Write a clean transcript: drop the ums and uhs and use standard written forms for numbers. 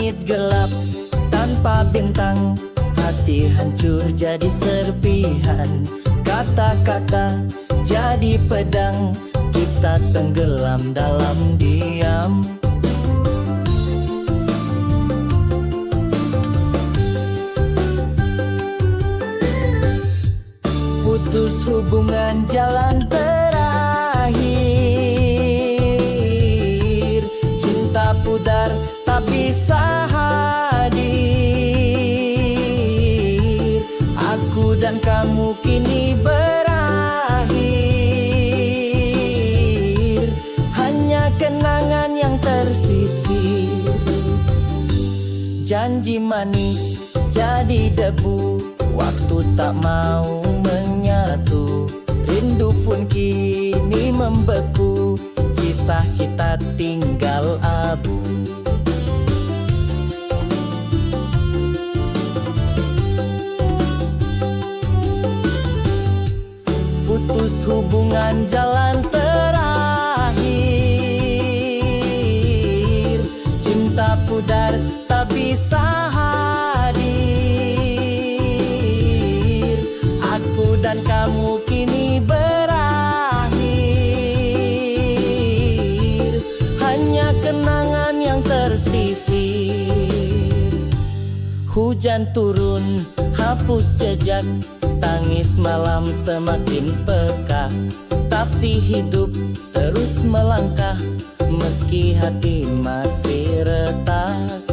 langit gelap tanpa bintang, hati hancur jadi serpihan. Kata-kata jadi pedang, kita tenggelam dalam diam. Putus hubungan jalan terakhir, cinta pudar tak bisa hadir. Aku dan kamu kini berakhir, hanya kenangan yang tersisir. Janji manis jadi debu, waktu tak mau menyatu. Rindu pun kini membeku, kisah kita tinggal abu. Putus hubungan jalan terakhir, cinta pudar tak bisa hadir. Aku dan kamu kini berakhir, hanya kenangan yang tersisir. Hujan turun hapus jejak, tangis malam semakin peka. Tapi hidup terus melangkah, meski hati masih retak.